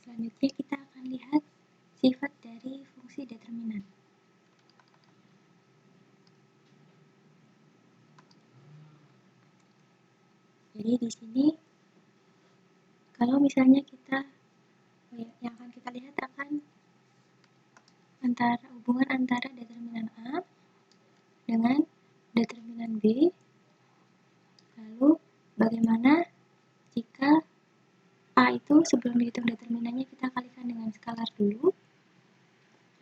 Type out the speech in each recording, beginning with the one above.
Selanjutnya kita akan lihat sifat dari fungsi determinan. Jadi di sini kalau misalnya yang akan kita lihat akan hubungan antara determinan A dengan determinan B. Lalu bagaimana jika A itu sebelum dihitung determinannya kita kalikan dengan skalar dulu.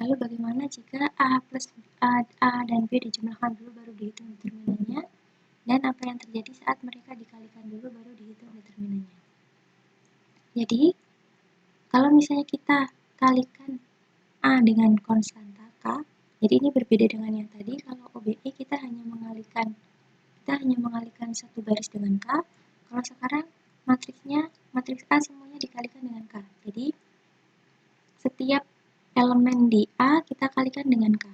Lalu bagaimana jika A dan B dijumlahkan dulu baru dihitung determinannya, dan apa yang terjadi saat mereka dikalikan dulu baru dihitung determinannya. Jadi kalau misalnya kita kalikan A dengan konstanta K, jadi ini berbeda dengan yang tadi. Kalau OBE kita hanya mengalihkan satu baris dengan K. Kalau sekarang matriks A semuanya dikalikan dengan K. Jadi setiap elemen di A kita kalikan dengan K.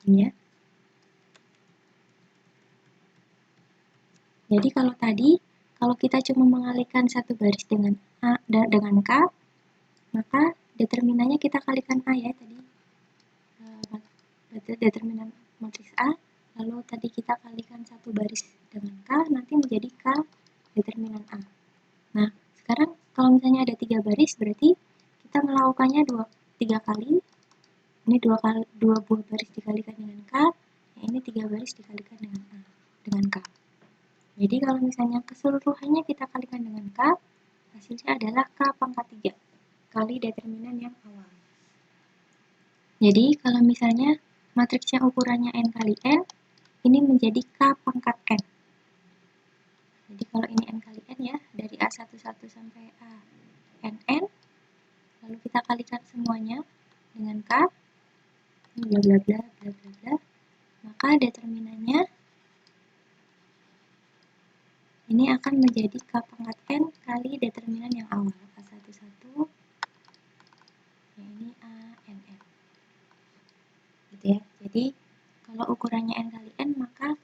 Ini ya. Jadi kalau kita cuma mengalihkan satu baris dengan A dengan K, maka determinannya kita kalikan A ya tadi. Determinan matriks A, lalu tadi kita kalikan satu baris dengan K, nanti menjadi K determinan A. Nah, sekarang kalau misalnya ada 3 baris, berarti kita melakukannya 3 kali. Ini 2 buah baris dikalikan dengan K, ini 3 baris dikalikan dengan K. Jadi kalau misalnya keseluruhannya kita kalikan dengan K, hasilnya adalah K pangkat 3 kali determinan yang awal. Jadi kalau misalnya matriksnya ukurannya N kali N, ini menjadi K pangkat N. Jadi kalau ini N kali N ya, dari A11 sampai ANN, lalu kita kalikan semuanya dengan K, bla bla bla bla bla bla, maka determinannya ini akan menjadi K pangkat N kali determinan yang awal, A11, ya ini ANN. Gitu ya. Jadi kalau ukurannya N kali N, maka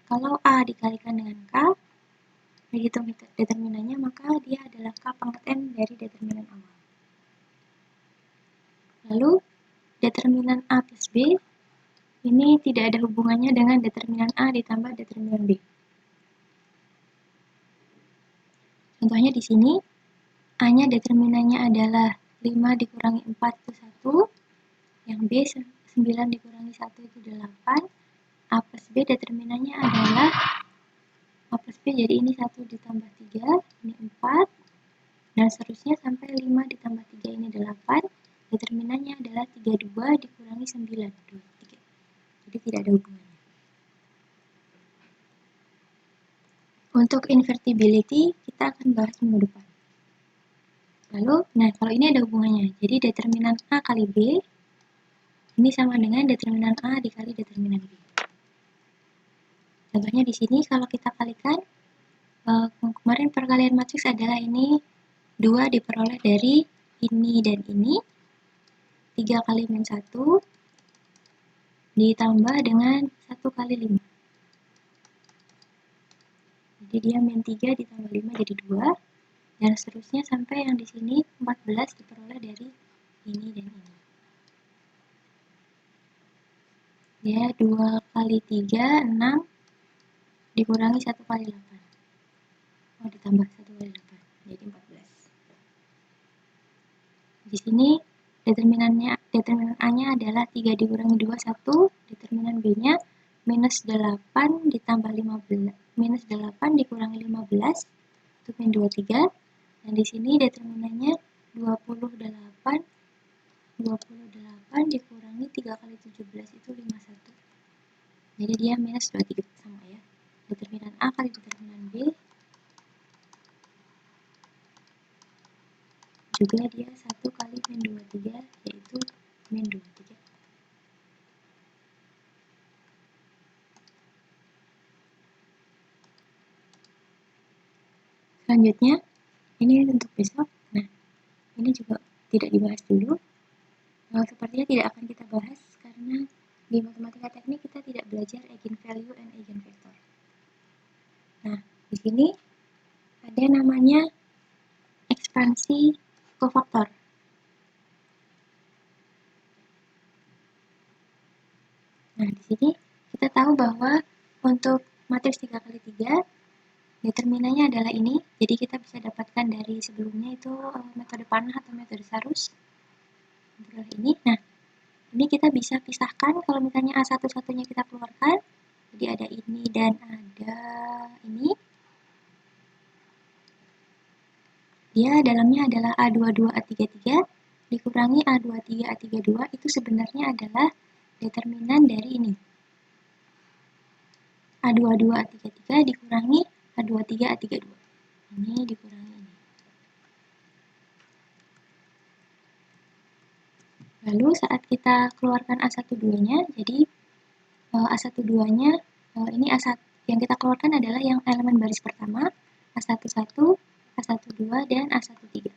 kalau A dikalikan dengan K, dihitung determinannya, maka dia adalah K pangkat N dari determinan awal. Lalu determinan A plus B ini tidak ada hubungannya dengan determinan A ditambah determinan B. Contohnya di sini, A-nya determinannya adalah 5 dikurangi 4 itu 1, yang B 9 dikurangi 1 itu 8, A plus B determinannya adalah A plus B, jadi ini 1 ditambah 3, ini 4, dan seterusnya sampai 5 ditambah 3 ini 8, determinannya adalah 32 dikurangi 9, 23. Jadi tidak ada hubungannya. Untuk invertibility, kita akan bahas minggu depan. Lalu, kalau ini ada hubungannya. Jadi determinan A kali B, ini sama dengan determinan A dikali determinan B. Contohnya di sini, kalau kita kalikan, kemarin perkalian matriks adalah ini 2 diperoleh dari ini dan ini, 3 kali min 1, ditambah dengan 1 kali 5. Jadi dia min 3 ditambah 5 jadi 2, dan seterusnya sampai yang di sini 14 diperoleh dari ini dan ini. Ya, 2 kali 3, 6, dikurangi 1 kali 8. Oh, ditambah 1 kali 8, jadi 14. Di sini determinan A-nya adalah 3 dikurangi 2, 1, determinan B-nya minus 8 ditambah 15, minus 8 dikurangi 15, itu min 23, dan di sini determinannya 28 dikurangi 3 kali 17 itu 51. Jadi dia minus 23, sama ya. Determinan A kali determinan B juga dia 1 kali min 23, yaitu min 23. Selanjutnya, ini untuk besok. Nah, ini juga tidak dibahas dulu. Sepertinya tidak akan kita bahas karena di matematika teknik kita tidak belajar eigenvalue and eigenvector. Di sini ada namanya ekspansi kofaktor. Nah, di sini kita tahu bahwa untuk matriks 3x3 determinannya adalah ini. Jadi kita bisa dapatkan dari sebelumnya itu metode panah atau metode Sarus. Ini. Nah, ini kita bisa pisahkan kalau misalnya A satu-satunya kita keluarkan. Jadi ada ini dan ada ini. Dia dalamnya adalah A22A33 dikurangi A23A32 itu sebenarnya adalah determinan dari ini. A22A33 dikurangi A23A32. Ini dikurangi ini. Lalu saat kita keluarkan A12-nya, jadi A12-nya ini A1 yang kita keluarkan adalah yang elemen baris pertama, A11, A12 dan A13.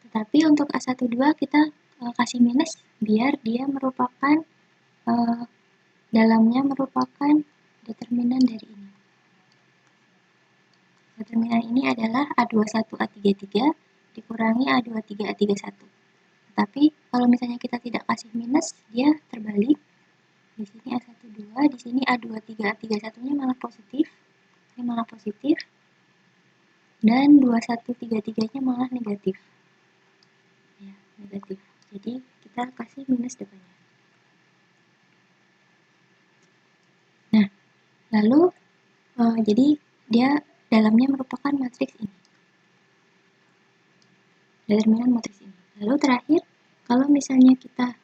Tetapi untuk A12 kita kasih minus biar dia merupakan dalamnya merupakan determinan dari ini. Determinan ini adalah A21A33 dikurangi A23A31. Tetapi kalau misalnya kita tidak kasih minus, dia terbalik. Di sini A12, di sini A23A31-nya malah positif. Ini malah positif. Dan 2133-nya malah negatif. Ya, negatif. Jadi kita kasih minus depannya. Nah, lalu jadi dia dalamnya merupakan matriks ini. Determinan matriks ini. Lalu terakhir, kalau misalnya kita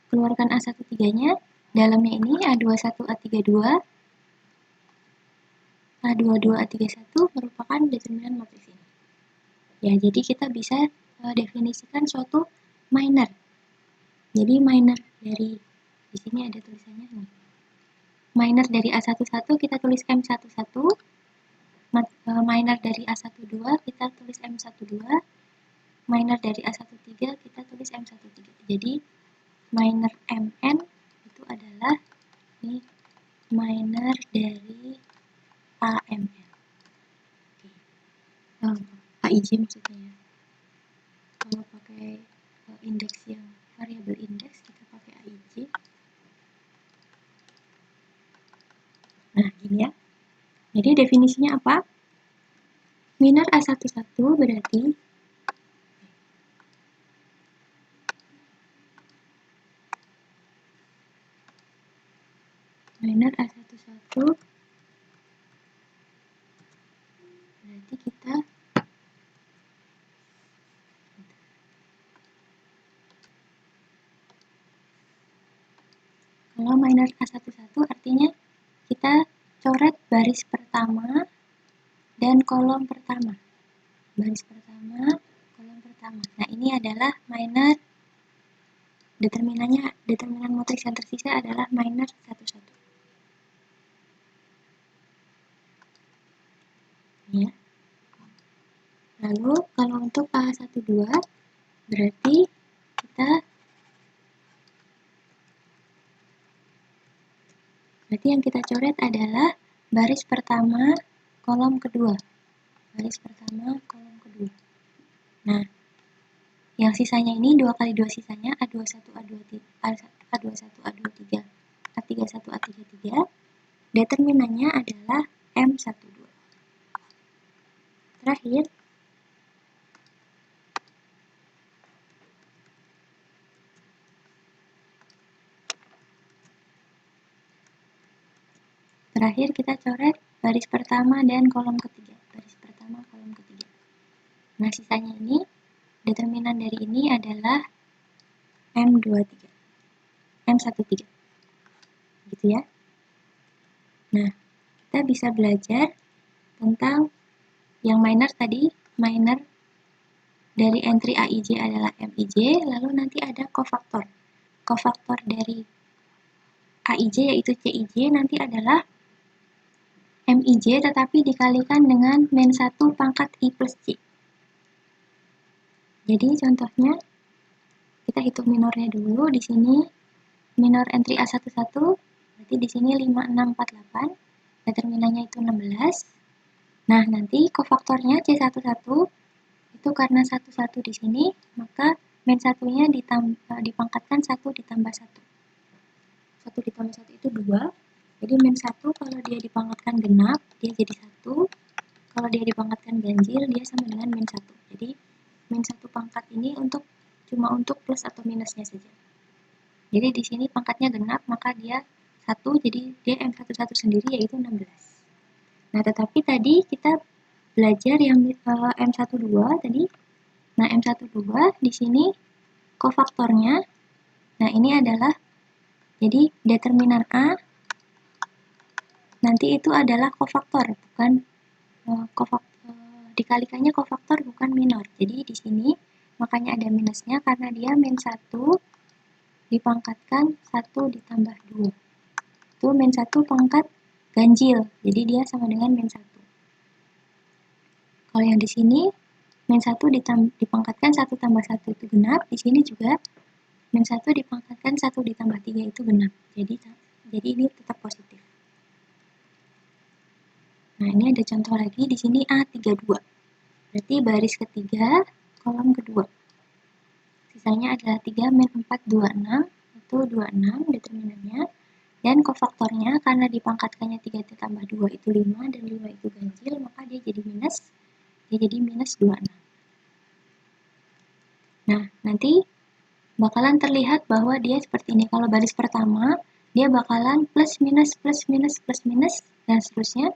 keluarkan A13-nya, dalamnya ini A21A32, A22A31 merupakan determinan matriks ini. Ya, jadi kita bisa definisikan suatu minor. Jadi minor dari di sini ada tulisannya nih. Minor dari A11 kita tulis M11, minor dari A12 kita tulis M12, minor dari A13 kita tulis M13. Jadi minor MN itu adalah ini minor dari AMN. AIJ maksudnya. Kalau pakai indeks yang variabel indeks kita pakai AIJ. Nah, gini ya. Jadi definisinya apa? Minor A11 berarti minor A11 berarti kita kalau minor A11 artinya kita coret baris pertama dan kolom pertama. Baris pertama, kolom pertama. Nah, ini adalah minor. Determinan matriks yang tersisa adalah minor 11. Ya. Lalu kalau untuk A12 berarti yang kita coret adalah baris pertama, kolom kedua. Baris pertama, kolom kedua. Nah, yang sisanya ini 2 kali 2 sisanya A21, A23, A31, A33. Determinannya adalah M12. Terakhir kita coret baris pertama dan kolom ketiga. Baris pertama, kolom ketiga. Nah, sisanya ini, determinan dari ini adalah M13. M13. Gitu ya. Nah, kita bisa belajar tentang yang minor tadi. Minor dari entry AIJ adalah MIJ, lalu nanti ada kofaktor. Kofaktor dari AIJ yaitu CIJ nanti adalah MIJ tetapi dikalikan dengan min 1 pangkat I plus C. Jadi contohnya kita hitung minornya dulu. Di sini minor entry A11 berarti di sini 5648. determinannya itu 16. Nah, nanti kofaktornya C11 itu karena 11 di sini, maka min 1-nya dipangkatkan 1 ditambah 1. 1 ditambah 1 itu 2. Jadi min 1 kalau dia dipangkatkan genap, dia jadi 1. Kalau dia dipangkatkan ganjil, dia sama dengan min 1. Jadi min 1 pangkat ini cuma untuk plus atau minusnya saja. Jadi di sini pangkatnya genap, maka dia 1, jadi dia M11 sendiri yaitu 16. Nah, tetapi tadi kita belajar yang M12 tadi. Nah, M12 di sini kofaktornya. Nah, ini adalah jadi determinan A nanti itu adalah kofaktor, bukan dikalikannya kofaktor bukan minor. Jadi di sini makanya ada minusnya karena dia min 1 dipangkatkan 1 ditambah 2. Itu min 1 pangkat ganjil. Jadi dia sama dengan min 1. Kalau yang di sini min 1 dipangkatkan 1 tambah 1 itu genap. Di sini juga min 1 dipangkatkan 1 ditambah 3 itu genap. Jadi ini tetap positif. Nah, ini ada contoh lagi. Di sini A32. Berarti baris ketiga, kolom kedua. Sisanya adalah 3 min 4, 26. Itu 26 determinannya. Dan kofaktornya karena dipangkatkannya 3 ditambah 2 itu 5 dan 5 itu ganjil, maka dia jadi minus. Dia jadi minus 26. Nah, nanti bakalan terlihat bahwa dia seperti ini. Kalau baris pertama, dia bakalan plus minus plus minus plus minus dan seterusnya.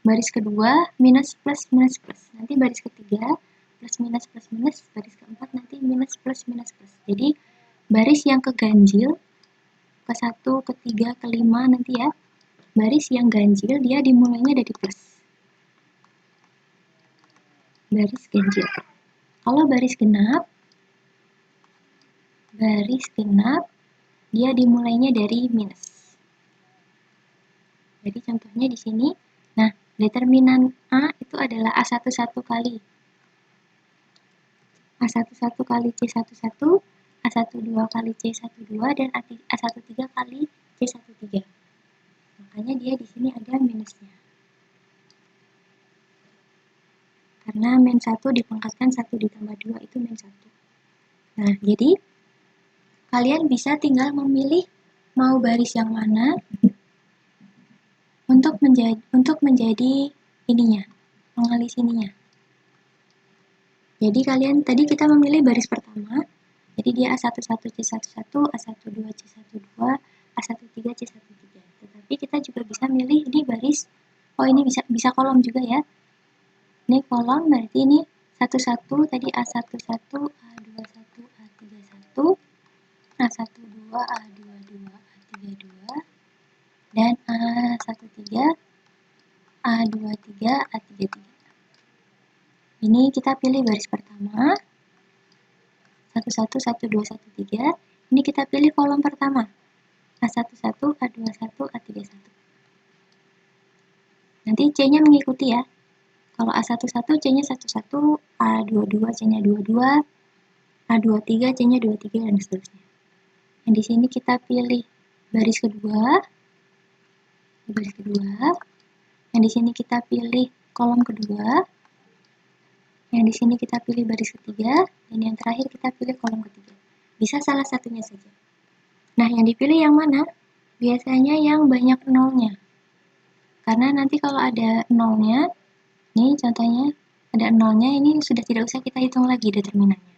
Baris kedua minus plus minus plus. Nanti baris ketiga plus minus plus minus. Baris keempat nanti minus plus minus plus. Jadi baris yang keganjil ke 1, ke 3, ke 5 nanti ya. Baris yang ganjil dia dimulainya dari plus. Baris ganjil. Kalau baris genap dia dimulainya dari minus. Jadi contohnya di sini. Nah, determinan A itu adalah A11 kali A11 kali C11, A12 kali C12 dan A13 kali C13. Makanya dia di sini ada minusnya. Karena min 1 dipangkatkan 1 ditambah 2 itu min 1. Nah, jadi kalian bisa tinggal memilih mau baris yang mana untuk menjadi ininya, pengalis ininya. Jadi tadi kita memilih baris pertama. Jadi dia A11 C11, A12 C12, A13 C13. Tetapi kita juga bisa milih ini baris. Oh, ini bisa kolom juga ya. Ini kolom berarti ini 11 tadi A11, A21, A31, A12, A22, A32 dan A13, A23, A33. Ini kita pilih baris pertama. 11, 12, 13. Ini kita pilih kolom pertama. A11, A21, A31. Nanti C-nya mengikuti ya. Kalau A11 C-nya 11, A22 C-nya 22, A23 C-nya 23 dan seterusnya. Yang di sini kita pilih baris kedua. Yang di sini kita pilih kolom kedua. Yang di sini kita pilih baris ketiga, dan yang terakhir kita pilih kolom ketiga. Bisa salah satunya saja. Nah, yang dipilih yang mana? Biasanya yang banyak nolnya. Karena nanti kalau ada nolnya, ini contohnya ada nolnya, ini sudah tidak usah kita hitung lagi determinannya.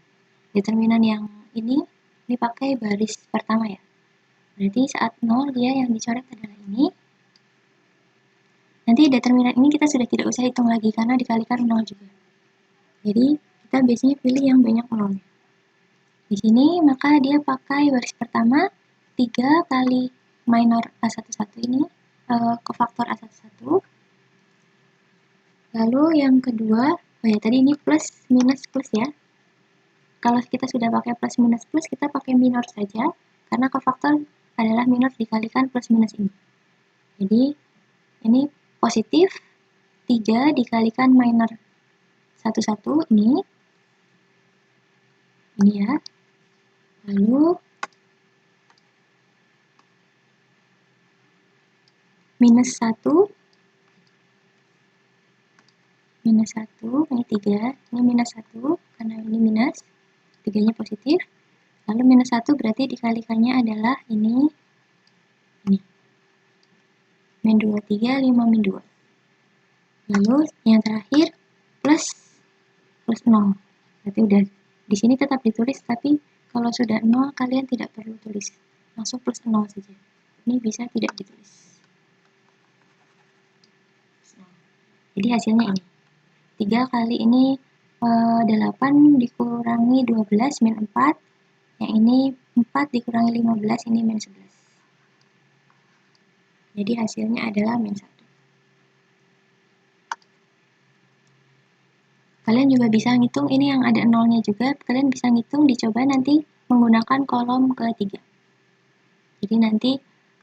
Determinan yang ini dipakai baris pertama ya. Berarti saat nol dia yang dicoret adalah ini. Nanti determinan ini kita sudah tidak usah hitung lagi karena dikalikan nol juga. Jadi kita biasanya pilih yang banyak nolnya. Di sini maka dia pakai baris pertama 3 kali minor A11 ini, kofaktor A11. Lalu yang kedua, oh ya tadi ini plus minus plus ya. Kalau kita sudah pakai plus minus plus, kita pakai minor saja karena kofaktor adalah minor dikalikan plus minus ini. Jadi ini positif 3 dikalikan minor 11 ini ya. Lalu minus 1 minus 1, ini 3, ini minus 1, karena ini minus, 3-nya positif. Lalu minus 1 berarti dikalikannya adalah ini. Min 2, 3, 5, min 2. Lalu yang terakhir plus 0. Berarti udah di sini tetap ditulis, tapi kalau sudah 0 kalian tidak perlu tulis. Langsung plus 0 saja. Ini bisa tidak ditulis. Jadi hasilnya ini. 3 kali ini 8 dikurangi 12 min 4. Yang ini 4 dikurangi 15, ini min 11. Jadi hasilnya adalah min 1. Kalian juga bisa ngitung, ini yang ada nolnya juga, kalian bisa ngitung, dicoba nanti menggunakan kolom ketiga. Jadi nanti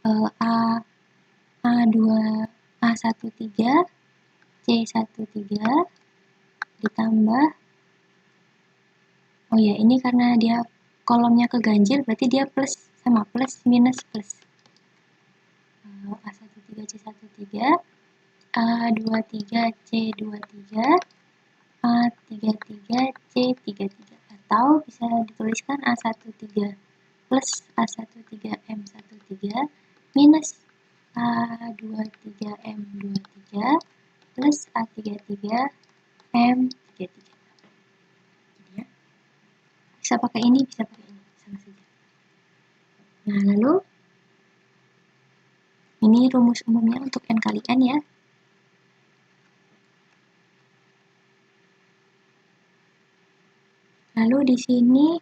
A13, C13 ditambah, oh ya ini karena dia kolomnya keganjil, berarti dia plus sama plus minus plus. A13, C13, A23, C23, A33, C33, atau bisa dituliskan A13 plus A13M13 minus A23M23 plus A33M33. Ya. Bisa pakai ini, bisa pakai ini, sama saja. Nah, lalu ini rumus umumnya untuk N kali N ya. Lalu di sini,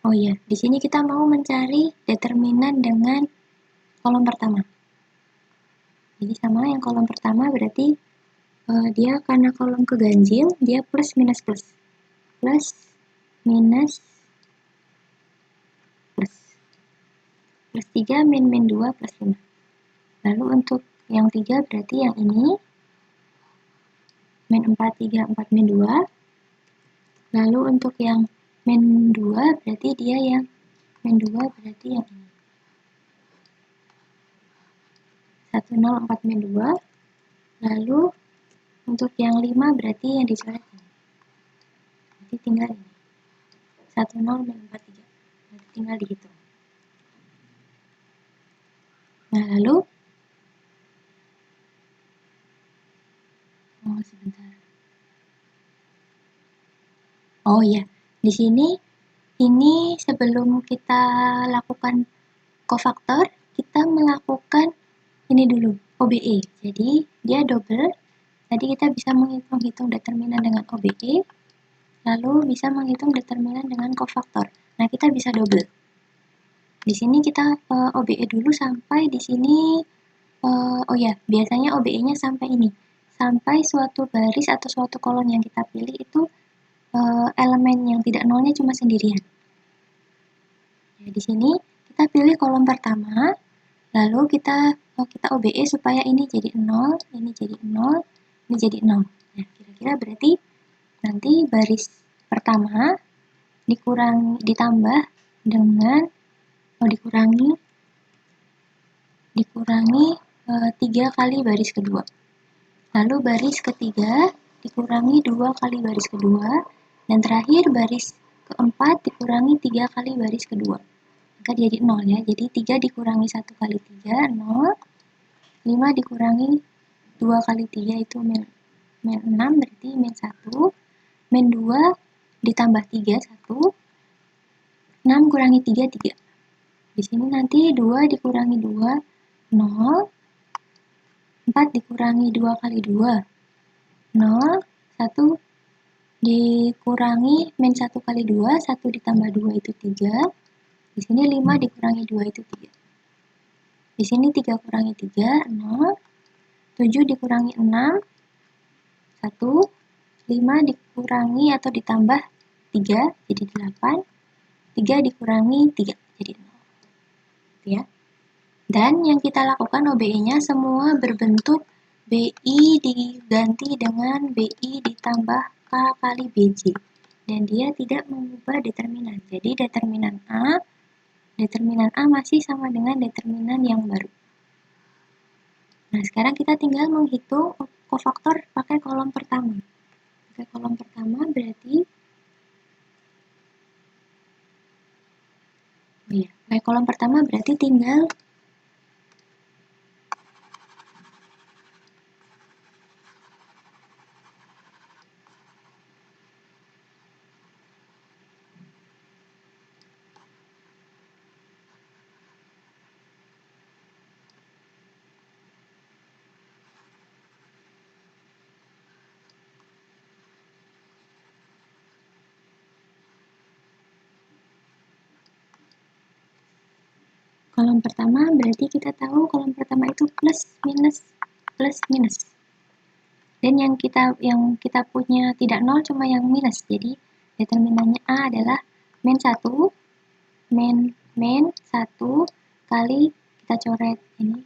oh iya, di sini kita mau mencari determinan dengan kolom pertama. Jadi sama yang kolom pertama berarti dia karena kolom keganjil, dia plus minus plus. Plus minus plus. Plus 3 min 2 plus 5. Lalu untuk yang 3 berarti yang ini. Min 4, 3, 4, min 2. Lalu untuk yang min 2 berarti dia yang min 2 berarti yang ini. 1, 0, 4, min 2. Lalu untuk yang 5 berarti yang dicoret ini. Berarti tinggal ini. 1, 0, min 4, 3. Berarti tinggal dihitung. Nah, lalu sebentar. Oh iya, di sini ini sebelum kita lakukan kofaktor, kita melakukan ini dulu, OBE. Jadi dia double. Jadi kita bisa menghitung determinan dengan OBE, lalu bisa menghitung determinan dengan kofaktor. Nah, kita bisa double. Di sini kita OBE dulu sampai di sini. Oh ya, biasanya OBE-nya sampai ini. Sampai suatu baris atau suatu kolom yang kita pilih itu elemen yang tidak nolnya cuma sendirian. Ya, di sini kita pilih kolom pertama, lalu kita OBE supaya ini jadi 0, ini jadi 0, ini jadi 0. Nah, kira-kira berarti nanti baris pertama ditambah dengan dikurangi 3 kali baris kedua. Lalu baris ketiga dikurangi 2 kali baris kedua. Dan terakhir baris keempat dikurangi 3 kali baris kedua. Maka jadi 0 ya. Jadi 3 dikurangi 1 kali 3, 0. 5 dikurangi 2 kali 3 itu min 6 berarti min 1. Min 2 ditambah 3, 1. 6 kurangi 3, 3. Di sini nanti 2 dikurangi 2, 0. 4 dikurangi 2 kali 2, 0. 1 dikurangi min 1 kali 2, 1 ditambah 2 itu 3. Di sini 5 dikurangi 2 itu 3. Di sini 3 kurangi 3, 0. 7 dikurangi 6, 1. 5 dikurangi atau ditambah 3, jadi 8. 3 dikurangi 3, jadi 0. Ya. Dan yang kita lakukan OBE-nya semua berbentuk BI diganti dengan BI ditambah K kali BJ. Dan dia tidak mengubah determinan. Jadi determinan A masih sama dengan determinan yang baru. Nah, sekarang kita tinggal menghitung kofaktor pakai kolom pertama. Pakai kolom pertama berarti pakai kolom pertama berarti tinggal kolom pertama berarti kita tahu kolom pertama itu plus minus. Dan yang kita punya tidak nol cuma yang minus. Jadi determinannya A adalah min 1 min 1 kali kita coret ini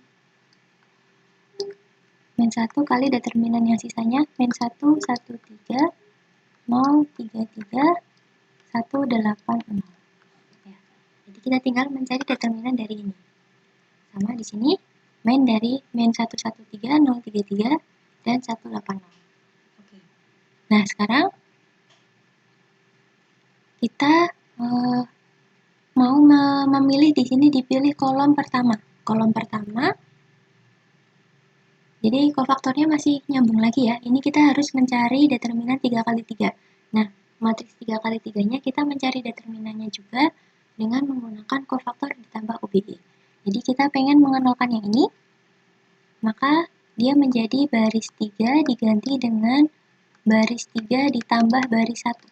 min 1 kali determinan yang sisanya min 1 1 3 0 3 3 1 8 0. Ya. Jadi kita tinggal mencari determinan dari ini. Sama di sini min dari min 113 033 dan 180. Oke. Nah, sekarang kita mau memilih di sini dipilih kolom pertama. Kolom pertama. Jadi kofaktornya masih nyambung lagi ya. Ini kita harus mencari determinan 3 kali 3. Nah, matriks 3 kali 3-nya kita mencari determinannya juga dengan menggunakan kofaktor ditambah OBE. Jadi kita pengen mengenalkan yang ini, maka dia menjadi baris 3 diganti dengan baris 3 ditambah baris 1.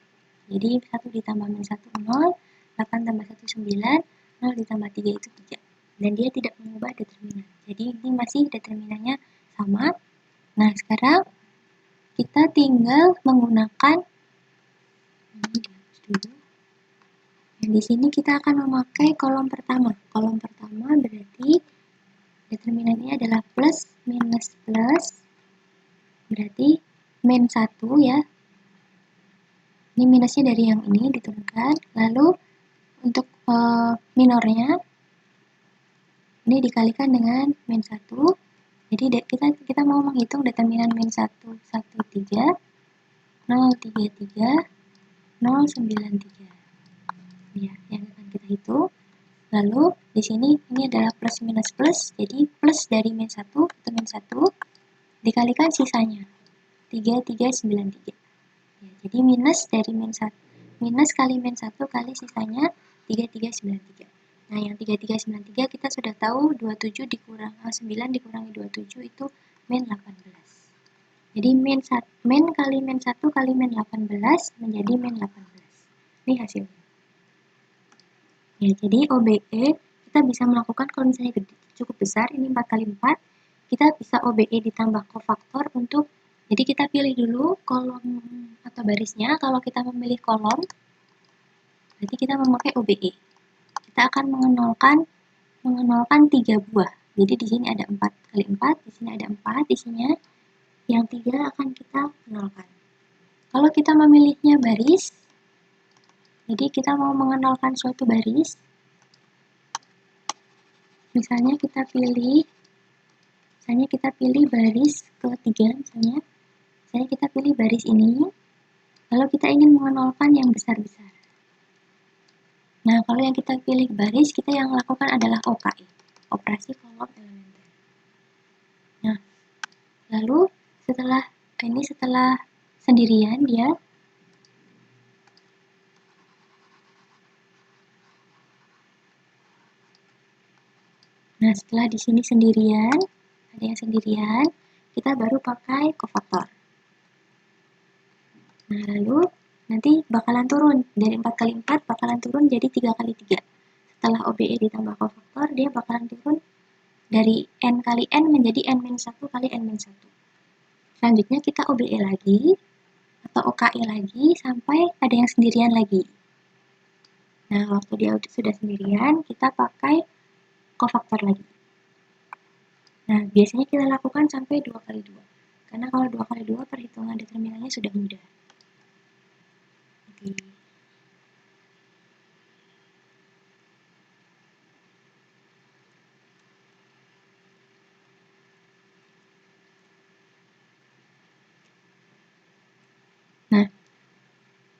Jadi 1 ditambah min 1 0, 8 tambah 1 9, 0 ditambah 3 itu 3. Dan dia tidak mengubah determinan. Jadi ini masih determinannya sama. Nah, sekarang kita tinggal menggunakan dan di sini kita akan memakai kolom pertama. Kolom pertama berarti determinannya adalah plus minus plus. Berarti min 1 ya. Ini minusnya dari yang ini diturunkan. Lalu untuk minornya ini dikalikan dengan min 1. Jadi kita mau menghitung determinan min 1 13 033 093. Ya, yang akan kita hitung. Lalu di sini ini adalah plus minus plus. Jadi plus dari min 1 itu min 1 dikalikan sisanya 3393. Ya, jadi minus dari min 1 minus kali min 1 kali sisanya 3393. Nah, yang 3393 kita sudah tahu 27 dikurang 9 dikurangi 27 itu min 18. Jadi min kali min 1 kali min 18 menjadi min 18. Ini hasilnya. Ya, jadi OBE kita bisa melakukan kalau misalnya cukup besar, ini 4 kali 4, kita bisa OBE ditambah kofaktor untuk, jadi kita pilih dulu kolom atau barisnya. Kalau kita memilih kolom, berarti kita memakai OBE. Kita akan mengenalkan 3 buah. Jadi di sini ada 4 kali 4, di sini ada 4, di sini yang 3 akan kita nolkan. Kalau kita memilihnya baris, jadi kita mau mengenalkan suatu baris, misalnya kita pilih baris ketiga, misalnya kita pilih baris ini, lalu kita ingin mengenalkan yang besar-besar. Nah, kalau yang kita pilih baris, kita yang lakukan adalah OKE, operasi kolom elementer. Nah, lalu setelah sendirian dia, nah setelah di sini sendirian, ada yang sendirian, kita baru pakai kofaktor. Nah, lalu nanti bakalan turun dari 4 kali 4 bakalan turun jadi 3 kali 3. Setelah OBE ditambah kofaktor, dia bakalan turun dari n kali n menjadi n-1 kali n-1. Selanjutnya kita OBE lagi atau OKE lagi sampai ada yang sendirian lagi. Nah, waktu dia sudah sendirian, kita pakai kofaktor lagi. Nah, biasanya kita lakukan sampai 2 kali 2. Karena kalau 2 kali 2 perhitungan determinannya sudah mudah. Oke.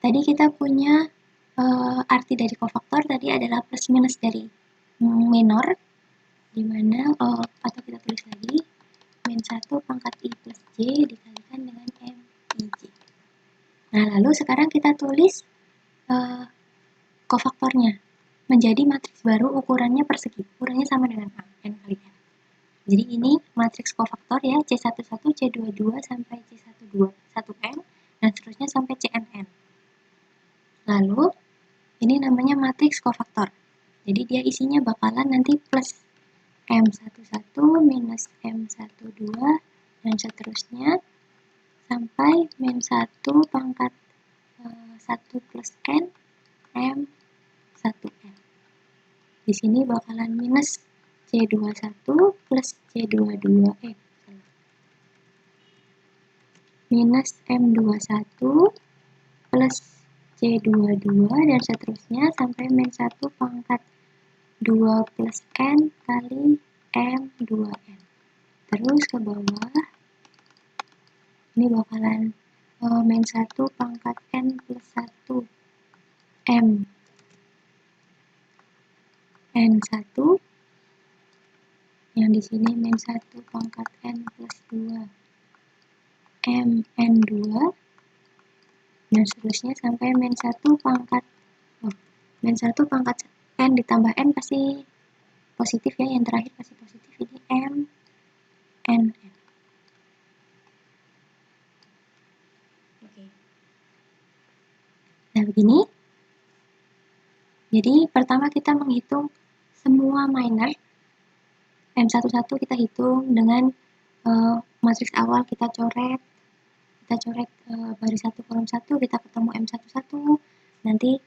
tadi kita punya arti dari kofaktor tadi adalah plus minus dari minor, dimana atau kita tulis lagi min 1 pangkat I plus J dikalikan dengan M I J. Nah, lalu sekarang kita tulis kofaktornya menjadi matriks baru, ukurannya persegi, ukurannya sama dengan A, N kali N. Jadi ini matriks kofaktor ya, C11, C22 sampai C12, 1N, dan seterusnya sampai CNN. Lalu ini namanya matriks kofaktor. Jadi dia isinya bakalan nanti plus M11 minus M12 dan seterusnya sampai min 1 pangkat 1 plus N M1N. Di sini bakalan minus C21 plus C22 minus M21 plus C22 dan seterusnya sampai min 1 pangkat 2 plus N kali M2N. Terus ke bawah, ini bakalan min 1 pangkat N plus 1 M N1, yang di sini min 1 pangkat N plus 2 M N2, dan seterusnya sampai min 1 pangkat N ditambah N pasti positif ya, yang terakhir pasti positif, ini M N. Oke. Nah, begini. Jadi pertama kita menghitung semua minor. M11 kita hitung dengan matriks awal kita coret baris 1 kolom 1, kita ketemu M11, nanti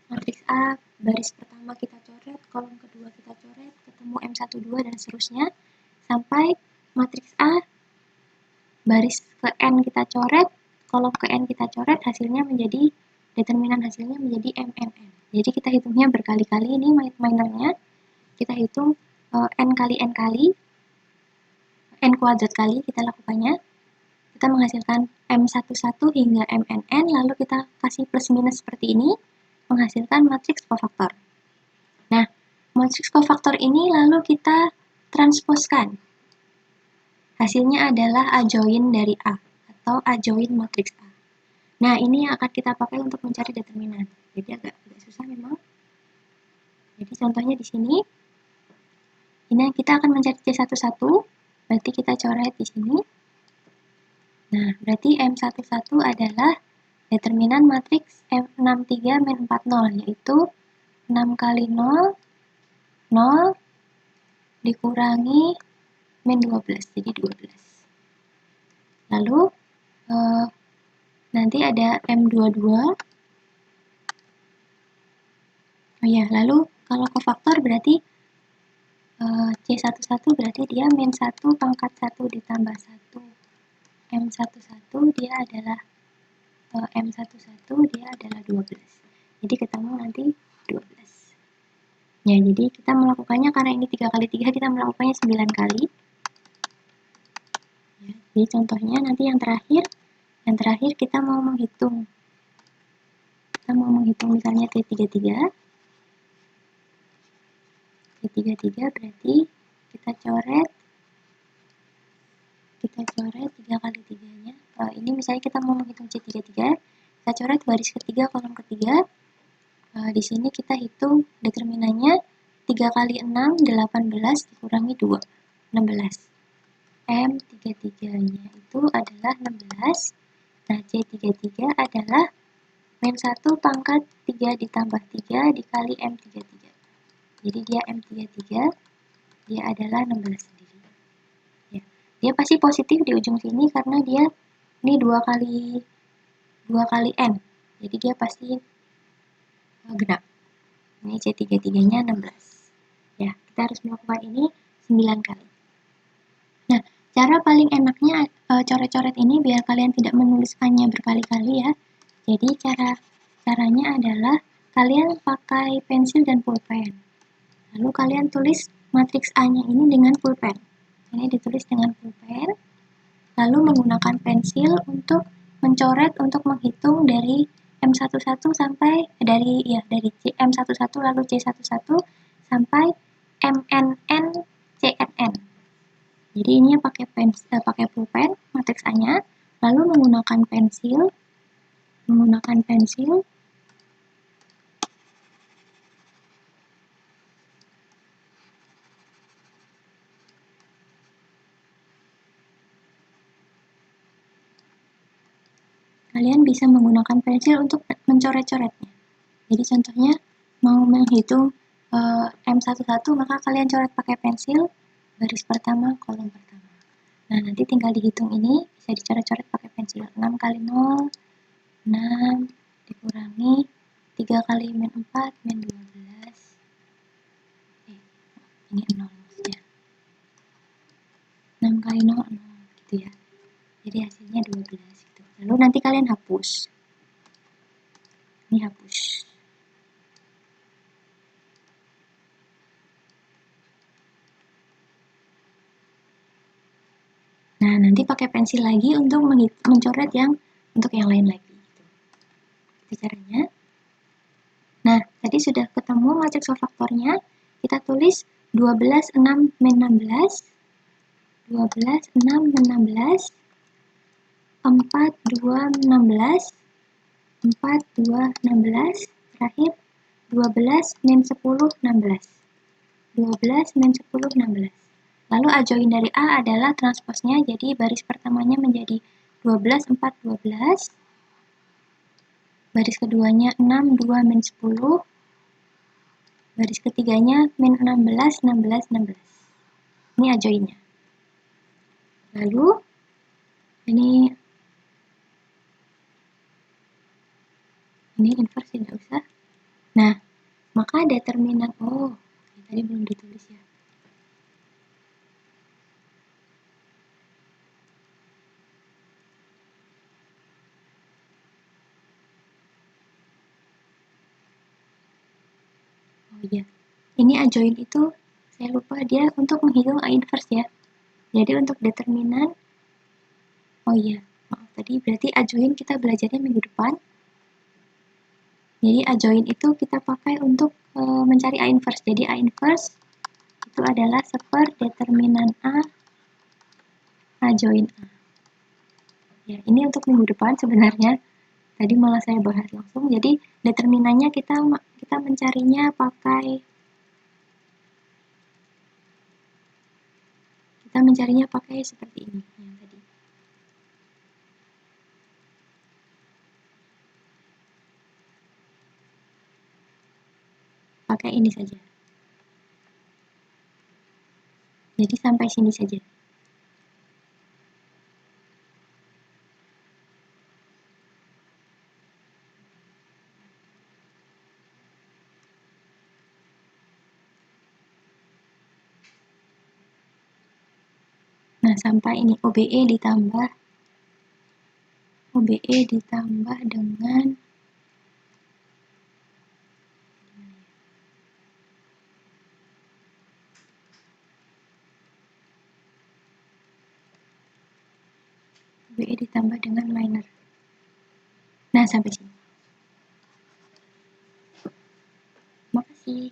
matriks A baris pertama kita coret, kolom kedua kita coret, ketemu M12 dan seterusnya sampai matriks A baris ke N kita coret, kolom ke N kita coret, hasilnya menjadi determinan hasilnya menjadi MNN. Jadi kita hitungnya berkali-kali, ini minornya kita hitung N kali N kuadrat kali kita lakukannya. Kita menghasilkan M11 hingga MNN, lalu kita kasih plus minus seperti ini, menghasilkan matriks kofaktor. Nah, matriks kofaktor ini lalu kita transposkan. Hasilnya adalah adjoint dari A, atau adjoint matriks A. Nah, ini yang akan kita pakai untuk mencari determinan. Jadi agak susah memang. Jadi contohnya di sini, ini kita akan mencari C11, berarti kita coret di sini. Nah, berarti M11 adalah determinan matriks M63 min 40, yaitu 6 kali 0, 0 dikurangi min 12, jadi 12. Lalu, nanti ada M22. Oh ya, lalu kalau kofaktor berarti C11 berarti dia min 1 pangkat 1 ditambah 1. M11 dia adalah M11 dia adalah 12. Jadi ketemu nanti 12. Ya, jadi kita melakukannya karena ini 3 kali 3, kita melakukannya 9 kali. Ya, jadi contohnya nanti yang terakhir kita mau menghitung. Kita mau menghitung misalnya T33. T33 berarti kita coret 3 kali 3-nya. Ini misalnya kita mau menghitung C33, kita coret baris ketiga, kolom ketiga. Di sini kita hitung determinannya 3 kali 6, 18 dikurangi 2, 16. M33-nya itu adalah 16. Nah, C33 adalah min 1 pangkat 3 ditambah 3 dikali M33. Jadi dia M33, dia adalah 16 sendiri. Ya. Dia pasti positif di ujung sini karena dia ini 2 kali N. Jadi dia pasti genap. Ini C33-nya 16. Ya, kita harus melakukan ini 9 kali. Nah, cara paling enaknya coret-coret ini biar kalian tidak menuliskannya berkali-kali ya. Jadi caranya adalah kalian pakai pensil dan pulpen. Lalu kalian tulis matriks A-nya ini dengan pulpen. Ini ditulis dengan pulpen. Lalu menggunakan pensil untuk mencoret untuk menghitung dari M11 sampai dari M11 lalu C11 sampai MNN CNN. Jadi ini pakai pulpen matriks A-nya, lalu menggunakan pensil kalian bisa menggunakan pensil untuk mencoret-coretnya. Jadi contohnya mau menghitung M11, maka kalian coret pakai pensil baris pertama, kolom pertama. Nah, nanti tinggal dihitung ini, bisa dicoret-coret pakai pensil. 6 kali 0, 6 dikurangi 3 kali min 4, min 12. Ini 0 maksudnya. 6 kali 0, 0 gitu ya. Jadi hasilnya 12 gitu. Lalu nanti kalian hapus. Ini hapus. Nah, nanti pakai pensil lagi untuk mencoret untuk yang lain lagi. Itu caranya. Nah, tadi sudah ketemu matriks faktornya. Kita tulis 12, 6, min 16. 12, 6, min 16. 4, 2, 16. 4, 2, 16. Terakhir, 12, min 10, 16. 12, min 10, 16. Lalu adjoin dari A adalah transposnya, jadi baris pertamanya menjadi 12, 4, 12. Baris keduanya 6, 2, min 10. Baris ketiganya min 16, 16, 16. Ini adjoinnya. Lalu, ini inverse tidak usah. Nah, maka determinan, tadi belum ditulis ya. Iya, ini adjoin itu saya lupa dia untuk menghitung A inverse ya. Jadi untuk determinan, maaf tadi berarti adjoin kita belajarnya minggu depan. Jadi adjoin itu kita pakai untuk mencari A inverse. Jadi A inverse itu adalah seper determinan A adjoin A. Ya, ini untuk minggu depan sebenarnya. Tadi malah saya bahas langsung. Jadi determinannya kita mencarinya pakai seperti ini yang tadi. Pakai ini saja. Jadi sampai sini saja. Nah, sampai ini OBE ditambah dengan OBE ditambah dengan minor. Nah, sampai sini. Makasih.